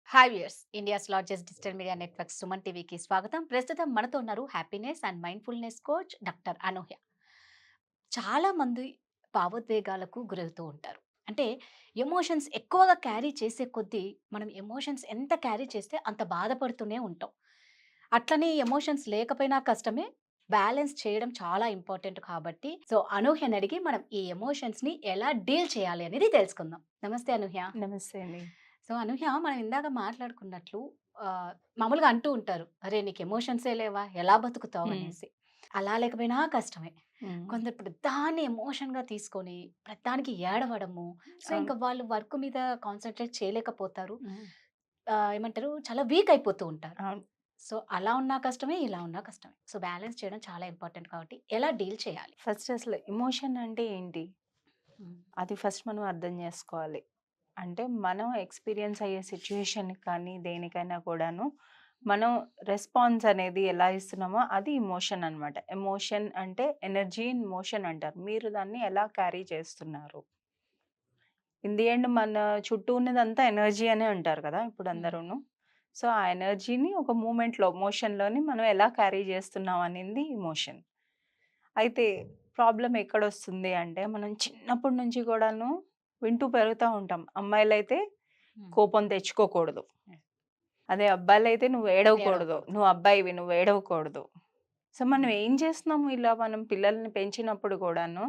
Hi viewers India's largest digital media network Suman టీవీకి స్వాగతం. ప్రస్తుతం మనతో ఉన్నారు happiness and mindfulness coach doctor Anuhya. చాలా మంది భావోద్వేగాలకు గురవుతూ ఉంటారు. అంటే ఎమోషన్స్ ఎక్కువగా క్యారీ చేసే కొద్దీ మనం ఎమోషన్స్ ఎంత క్యారీ చేస్తే అంత బాధపడుతూనే ఉంటాం. అట్లనే ఎమోషన్స్ లేకపోయినా కష్టమే. బ్యాలెన్స్ చేయడం చాలా ఇంపార్టెంట్ కాబట్టి అనూహ్యని అడిగి మనం ఈ ఎమోషన్స్‌ని ఎలా డీల్ చేయాలి అనేది తెలుసుకుందాం. నమస్తే అనూహ్య. నమస్తే అండి. అనూహ్య, మనం ఇందాక మాట్లాడుకున్నట్లు మామూలుగా అంటూ ఉంటారు. "అరే! నీకు ఎమోషన్సే లేవా? ఎలా బతుకుతావు?" హ్మ్. అనేసి. అలా లేకపోయినా కష్టమే. హ్మ్. కొందరు ప్రతిదాన్ని ఎమోషన్‌గా తీసుకొని ప్రతిదానికి ఏడవడము. అవును. ఇంక వాళ్ళు వర్క్ మీద కాన్సంట్రేట్ చేయలేకపోతారు. హ్మ్. ఏమంటారు, చాలా వీక్ అయిపోతూ ఉంటారు. అవును. అలా ఉన్నా కష్టమే, ఇలా ఉన్నా కష్టమే. బ్యాలెన్స్ చేయడం చాలా ఇంపార్టెంట్ కాబట్టి ఎలా డీల్ చేయాలి? ఫస్ట్ అసలు ఎమోషన్ అంటే ఏంటి? హ్మ్. అది ఫస్ట్ మనం అర్థం జేసుకోవాలి. అంటే మనం ఎక్స్‌పీరియన్స్ అయ్యే సిట్యుయేషన్‌కి కానీ, దేనికైనా కూడాను మనం రెస్పాన్స్ అనేది ఎలా ఇస్తున్నామో అది ఎమోషన్ అనమాట. ఎమోషన్ అంటే ఎనర్జీ ఇన్ మోషన్ అంటారు. మీరు దాన్ని ఎలా క్యారీ చేస్తున్నారు? ఇన్ ది ఎండ్ మన చుట్టూ ఉన్నదంతా ఎనర్జీ అనే అంటారు కదా! ఇప్పుడు హ్మ్. అందరూను. సో, ఆ ఎనర్జీని ఒక మూవ్‌మెంట్‌లో, మోషన్‌లోని మనం ఎలా క్యారీ చేస్తున్నాం అనేది ఎమోషన్. అయితే ప్రాబ్లమ్ ఎక్కడొస్తుంది అంటే, మనం చిన్నప్పటి నుంచి కూడాను వింటూ పెరుగుతా ఉంటాం. అమ్మాయిలైతే హ్మ్. కోపం తెచ్చుకోకూడదు. హ్మ్. అదే అబ్బాయిలైతే నువ్వు ఏడవకూడదు. ఏడవకూడదు. నువ్వు అబ్బాయివి నువ్వు ఏడవకూడదు. సో, మనం హ్మ్. ఏం చేస్తున్నాము ఇలా మనం పిల్లల్ని పెంచినప్పుడు కూడాను,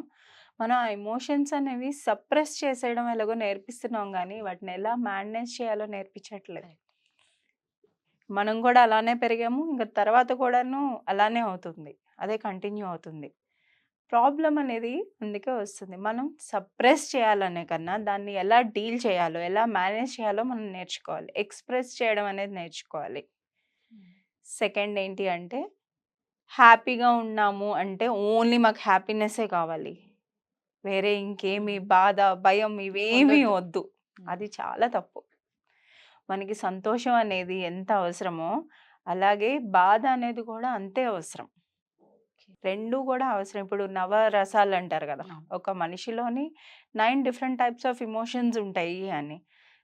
మనం ఆ ఎమోషన్స్ అనేవి సప్రెస్ చేసేయడం ఎలాగో నేర్పిస్తున్నాం గానీ, వాటిని ఎలా మేనేజ్ చేయాలో నేర్పించట్లేదు. కరెక్ట్. మనం గూడా అలానే పెరిగాము. ఇంక తర్వాత కూడాను అలానే అవుతుంది. అదే కంటిన్యూ అవుతుంది. ప్రాబ్లమ్ అనేది అందుకే వస్తుంది. మనం సప్రెస్ చేయాలనే కన్నా, దాన్ని ఎలా డీల్ చేయాలో, ఎలా మేనేజ్ చేయాలో మనం నేర్చుకోవాలి. ఎక్స్‌ప్రెస్ చేయడం అనేది నేర్చుకోవాలి. హ్మ్. సెకండ్ ఏంటి అంటే, హ్యాపీగా ఉన్నాము అంటే ఓన్లీ మాకు హ్యాపీనెస్సే కావాలి. వేరే ఇంకేమి హ్మ్. బాధ, భయం ఇవేమీ వద్దొద్దు. వద్దు. హ్మ్. అది చాలా తప్పు. మనకి సంతోషం అనేది ఎంత అవసరమో, అలాగే బాధ అనేది కూడా అంతే అవసరం. ఓకే. 2 కూడా అవసరం. ఇప్పుడు నవరసాలంటారు గదా! అవును. ఒక మనిషిలోని 9 డిఫరెంట్ టైప్స్ ఆఫ్ ఎమోషన్స్ ఉంటాయి అని.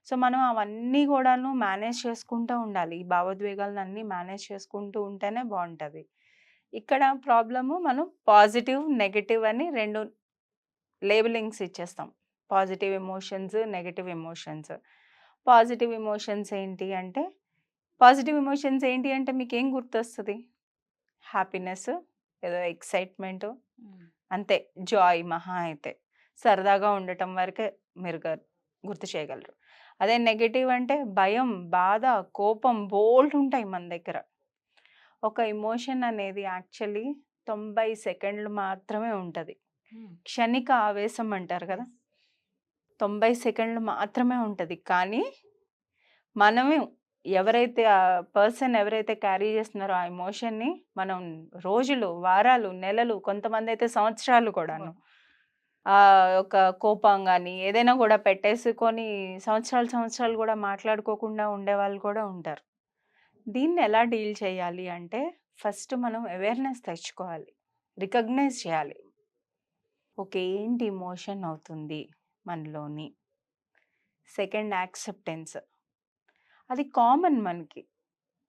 సో, మనం అవన్నీ గూడాను మేనేజ్ చేసుకుంటూ ఉండాలి. ఈ భావోద్వేగాలనన్నీ మేనేజ్ చేసుకుంటూ ఉంటేనే బావుంటది. ఇక్కడ ప్రాబ్లము మనం పాజిటివ్, నెగెటివ్ అని 2 లేబులింగ్స్ ఇచ్చేస్తాం. Positive emotions, negative emotions. Positive emotions ఏంటి అంటే, పాజిటివ్ ఎమోషన్స్ ఏంటి అంటే మీకేం గుర్తొస్తది? హ్యాపీనెస్, ఏదో ఎక్సైట్‌మెంటు హ్మ్. అంతే. జాయ్ మహా అయితే. సరదాగా ఉండటం వరకే మీరు గుర్తు చేయగలరు. అదే నెగెటివ్ అంటే భయం, బాధ, కోపం బోలెడుంటాయి మన దగ్గర. ఒక ఎమోషన్ అనేది యాక్చువల్లీ 90 సెకండ్లు మాత్రమే ఉంటది. హ్మ్. క్షణిక ఆవేశం అంటారు కదా! యెస్. 90 సెకండ్లు మాత్రమే ఉంటది. కానీ మనమే ఎవరైతే ఆ పర్సన్ ఎవరైతే క్యారీ చేస్తున్నారో ఆ ఎమోషన్‌ని మనం రోజులు, వారాలు, నెలలు కొంతమందైతే సంవత్సరాలు కూడాను అవును. ఒక కోపం గాని ఏదైనా కూడా పెట్టేసుకొని సంవత్సరాలు, సంవత్సరాలు కూడా మాట్లాడుకోకుండా ఉండేవాళ్ళు కూడా ఉంటారు. దీన్ని ఎలా డీల్ చేయాలి అంటే ఫస్ట్ మనం అవేర్‌నెస్ తెచ్చుకోవాలి. రికగ్నైజ్ చేయాలి. ఓకే. ఏంటి ఎమోషన్ అవుతుంది మనలోని? Second acceptance. అది కామన్ మనకి.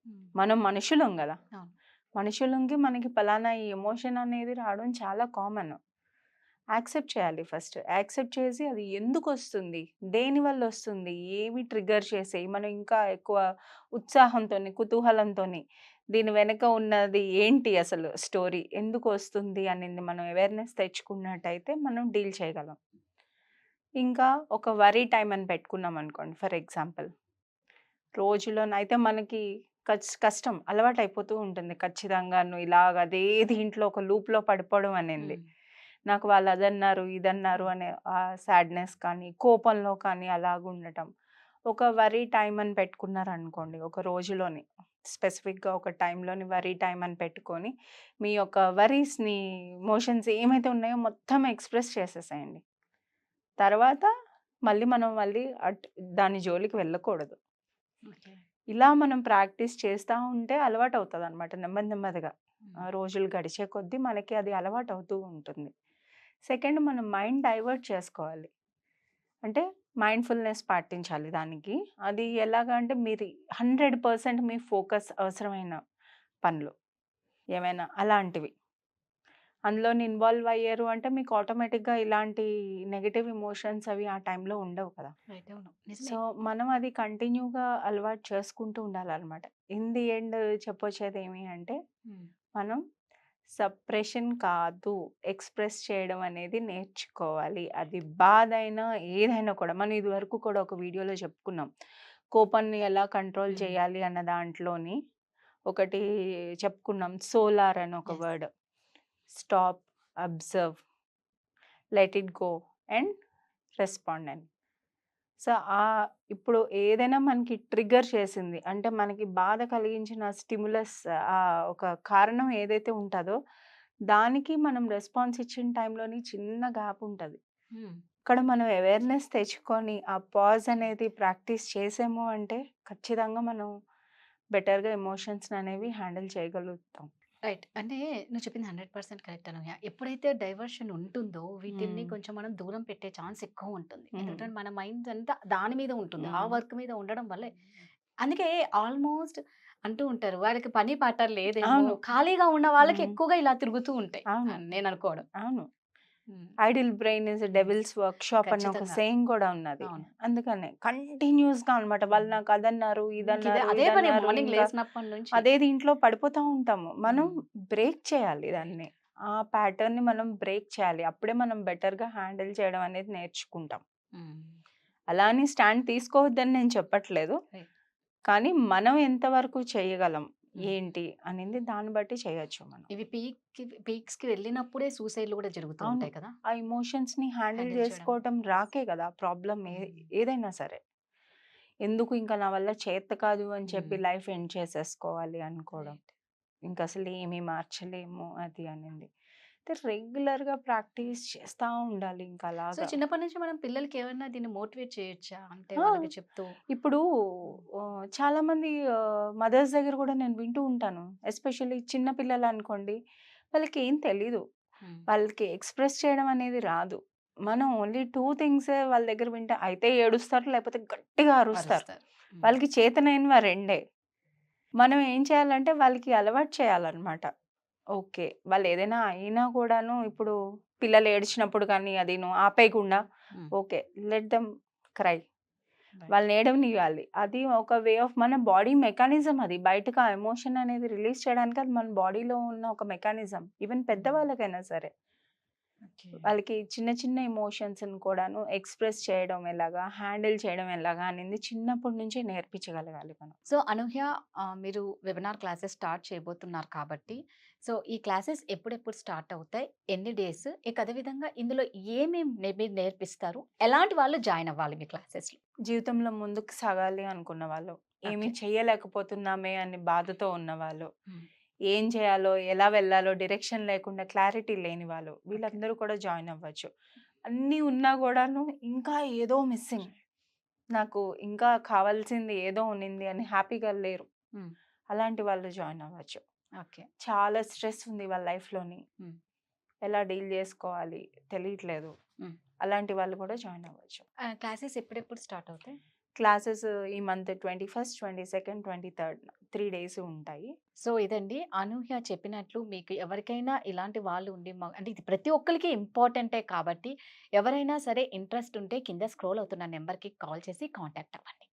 హ్మ్. మనం మనుషులం గదా! అవును. మనుషులంకి మనకి పలానా ఈ ఎమోషన్ అనేది రావడం చాలా కామన్. యాక్సెప్ట్ చేయాలి ఫస్ట్. యాక్సెప్ట్ చేసి అది ఎందుకొస్తుంది? దేనివల్లొస్తుంది? ఏమి ట్రిగ్గర్ చేసాయి? మనం ఇంకా ఎక్కువ ఉత్సాహంతోని, కుతూహలంతోని దీని వెనక ఉన్నది ఏంటి అసలు స్టోరీ? ఎందుకొస్తుంది అనేది మనం అవేర్‌నెస్ తెచ్చుకున్నట్టయితే మనం డీల్ చేయగలం. ఇంకా ఒక వరీ టైమ్ అని పెట్టుకున్నామనుకోండి ఫర్ ఎగ్జాంపుల్. రోజులోనైతే మనకి కష్టం అలవాటయిపోతూ ఉంటుంది. ఖచ్చితంగాను ఇలాగ అదే దీంట్లో ఒక లూప్‌లో పడిపోవడం అనేది. హ్మ్. నాకు వాళ్ళు అదన్నారు, ఇదన్నారు హ్మ్. అనే సాడ్‌నెస్ కానీ, కోపంలో కానీ అలాగుండటం. ఒక వరీ టైమ్ అని పెట్టుకున్నారనుకోండి ఒక రోజులోని. స్పెసిఫిక్‌గా ఒక టైమ్‌లోని వరీ టైమ్ అని పెట్టుకొని, మీ యొక్క వరీస్‌ని, ఎమోషన్స్ ఏమైతే ఉన్నాయో మొత్తం ఎక్స్‌ప్రెస్ చేసేసేయండి. తర్వాత మళ్ళీ మనం దాని జోలికి వెళ్ళకూడదు. ఓకే. ఇలా మనం ప్రాక్టీస్ చేస్తా ఉంటే అలవాటవుతదనమాట నెమ్మది నెమ్మదిగా. హ్మ్. రోజులు గడిచే కొద్దీ మనకి అది అలవాటవుతూ ఉంటుంది. సెకండ్ మనం మైండ్ డైవర్ట్ చేసుకోవాలి. అంటే మైండ్‌ఫుల్‌నెస్ పాటించాలి దానికి. అది ఎలాగా అంటే మీరు 100% మీ ఫోకస్ అవసరమైన పనులు ఏమైనా అలాంటివి. అందులోని ఇన్వాల్వ్ అయ్యారు అంటే మీకు ఆటోమేటిక్‌గా ఇలాంటి నెగెటివ్ ఎమోషన్స్ అవి ఆ టైంలో ఉండవు కదా! రైట్. అవును. నిజమే. సో, మనం అది కంటిన్యూగా అలవాటు చేసుకుంటూ ఉండాలనమాట. ఇన్ ది ఎండ్ చెప్పొచ్చేదేమి అంటే, హ్మ్. మనం సప్రెషన్ కాదు, ఎక్స్‌ప్రెస్ చేయడం అనేది నేర్చుకోవాలి. అది బాధైనా, ఏదైనా కూడా. మనం ఇదివరకు కూడా ఒక వీడియోలో చెప్పుకున్నాం. కోపాన్ని ఎలా కంట్రోల్ హ్మ్. చేయాలి అన్న దాంట్లోని ఒకటి చెప్పుకున్నాం. సోలార్ అని ఒక yes. Word. Stop, observe, let it go and respond అని. సో, ఇప్పుడు ఏదైనా మనకి ట్రిగ్గర్ చేసింది. అంటే మనకి బాధ కలిగించిన స్టిమ్యులస్ ఒక కారణం ఏదైతే ఉంటదో, దానికి మనం రెస్పాన్స్ ఇచ్చిన టైంలోని చిన్న గ్యాప్ ఉంటది. హ్మ్. అక్కడ మనం అవేర్‌నెస్ తెచ్చుకొని, ఆ పాజ్ ఓకే. అనేది ప్రాక్టీస్ చేసాము అంటే, ఖచ్చితంగా మనం బెటర్‌గా ఎమోషన్స్‌ననేవి హ్యాండిల్ చేయగలుగుతాం. రైట్. అంటే నువ్వు చెప్పింది 100% కరెక్ట్ అనూహ్య. ఎప్పుడైతే డైవర్షన్ ఉంటుందో వీటిల్ని హ్మ్. కొంచెం మనం దూరం పెట్టే ఛాన్స్ ఎక్కువ ఉంటుంది. హ్మ్. ఎందుకంటే మన మైండ్ అంతా దాని మీద ఉంటుంది. ఆ హ్మ్. వర్క్ మీద ఉండడం వల్లే. అందుకే ఆల్మోస్ట్ అంటూ ఉంటారు. వాడికి పని పాట లేదేమో, అవును. ఖాళీగా ఉన్న వాళ్ళకి హ్మ్. ఎక్కువగా ఇలా తిరుగుతూ ఉంటాయి అవును. అని నేను అనుకోవడం. అవును. హ్మ్. ఐడిల్ బ్రెయిన్ ఈస్ ఎ హ్మ్. డెవిల్స్ వర్క్‌షాప్ అన్న ఒక ఖచ్చితంగా. సేయింగ్ కూడా ఉన్నది. అవును. అందుకనే కంటిన్యూయస్‌గా అన్నమాట. వాళ్ళు హ్మ్. నాకు అదన్నారు, ఇంకిదే ఇదన్నారు, అదే పని ఇదన్నారు మార్నింగ్ ఇంకా లేసినప్పటి నుంచి. అదే దీంట్లో పడిపోతా ఉంటాము. మనం హ్మ్. బ్రేక్ చేయాలి రైట్. దాన్ని. ఆ ప్యాటర్న్‌ని మనం బ్రేక్ చేయాలి. అప్పుడే మనం బెటర్‌గా హ్యాండిల్ చేయడం అనేది నేర్చుకుంటాం. హ్మ్. అలా అని స్టాండ్ తీసుకోవద్దని నేను చెప్పట్లేదు. రైట్. కానీ మనం ఎంతవరకు చేయగలం? హ్మ్. ఏంటి? అనేది దాన్ని బట్టి చేయొచ్చు మనం. ఇవి పీక్స్‌కి వెళ్ళినప్పుడే సూసైడ్‌లు కూడా జరుగుతూ అవును. ఉంటాయి కదా! ఆ ఎమోషన్స్‌ని హ్యాండిల్ హ్యాండిల్ చేయడం. చేసుకోవటం రాకే కదా! ప్రాబ్లమ్ హ్మ్. ఏదైనా సరే. ఎందుకు ఇంకా నా వల్ల చేత కాదు అని చెప్పి హ్మ్. లైఫ్ ఎండ్ చేసేసుకోవాలి అనుకోవడం. రైట్. ఇంకసలు ఏమి మార్చలేము అది అనింది. అయితే రెగ్యులర్‌గా ప్రాక్టీస్ చేస్తా ఉండాలి ఇంక సో, అలాగా. చిన్నప్పటి నుంచి మనం పిల్లలకి ఏమన్నా దీన్ని మోటివేట్ చేయొచ్చా? అంటే ఆ! వాళ్ళకి చెప్తూ ఇప్పుడు హ్మ్. చాలామంది మదర్స్ దగ్గర కూడా నేను వింటూ ఉంటాను. ఎస్పెషల్లీ చిన్న పిల్లలనుకోండి, వాళ్ళకి ఏం తెలీదు. హ్మ్. వాళ్ళకి ఎక్స్‌ప్రెస్ చేయడం అనేది రాదు. మనం ఓన్లీ 2 థింగ్సే వాళ్ళ దగ్గర వింటే అయితే ఏడుస్తారు, లేకపోతే గట్టిగా అరుస్తారు. అరుస్తారు. హ్మ్. వాళ్ళకి చేతనైనవి ఆ రెండే. మనం ఏం చేయాలంటే వాళ్ళకి అలవాటు చేయాలన్నమాట. ఓకే. వాళ్ళేదైనా అయినా కూడాను ఇప్పుడు పిల్లలు ఏడ్చినప్పుడు కానీ అదీను ఆపేయకుండా హ్మ్. Okay. Let them cry. Right. వాళ్ళని ఏడవనియ్యాలి. అది ఒక వే ఆఫ్ మన బాడీ మెకానిజం అది. బయటకి ఆ ఎమోషన్ అనేది రిలీజ్ చేయడానికి అది మన బాడీలో ఉన్న ఒక మెకానిజం. ఈవెన్ హ్మ్. పెద్దవాళ్ళకైనా సరే. ఓకే. వాళ్ళకి చిన్న చిన్న ఎమోషన్స్‌ని కూడాను ఎక్స్‌ప్రెస్ చేయడం ఎలాగా, హ్యాండిల్ చేయడం ఎలాగా అనేది చిన్నప్పటి నుంచే నేర్పించగలగాలి మనం. సో, అనూహ్య మీరు వెబినార్ క్లాసెస్ స్టార్ట్ చేయబోతున్నారు కాబట్టి, సో, ఈ క్లాసెస్ ఎప్పుడెప్పుడు స్టార్ట్ అవుతాయి? ఎన్ని డేస్? ఇక అదే విధంగా ఇందులో ఏమేం మీరు నేర్పిస్తారు? ఎలాంటి వాళ్ళు జాయిన్ అవ్వాలి మీ క్లాసెస్‌లో? జీవితంలో ముందుకు సాగాలి అనుకున్న వాళ్ళు, ఏమి ఓకే. చేయలేకపోతున్నామే అని బాధతో ఉన్నవాళ్ళు, హ్మ్. ఏం చేయాలో, ఎలా వెళ్ళాలో డైరెక్షన్ లేకుండా క్లారిటీ లేని వాళ్ళు, ఓకే. వీళ్ళందరూ కూడా జాయిన్ అవ్వచ్చు. అన్నీ ఉన్నా గూడాను ఇంకా ఏదో మిస్సింగ్. నాకు ఇంకా కావాల్సింది ఏదో ఉన్నింది అని హ్యాపీగా లేరు. హ్మ్. అలాంటి వాళ్ళు జాయిన్ అవ్వచ్చు. ఓకే. చాలా స్ట్రెస్ ఉంది వాళ్ళ లైఫ్‌లోని. హ్మ్. ఎలా డీల్ చేసుకోవాలి తెలియట్లేదు. హ్మ్. అలాంటి వాళ్ళు కూడా జాయిన్ అవ్వచ్చు. క్లాసెస్ ఎప్పుడెప్పుడు స్టార్ట్ అవుతాయి? క్లాసెస్ ఈ మంత్ 21, 22, 23 3 డేస్ ఉంటాయి. సో, ఇదండి అనూహ్య చెప్పినట్లు మీకు ఎవరికైనా ఇలాంటి వాళ్ళు ఉండి అంటే ఇది ప్రతి ఒక్కళ్ళకి ఇంపార్టెంటే కాబట్టి ఎవరైనా సరే ఇంట్రెస్ట్ ఉంటే కింద స్క్రోల్ అవుతున్న నంబర్‌కి కాల్ చేసి కాంటాక్ట్ అవ్వండి.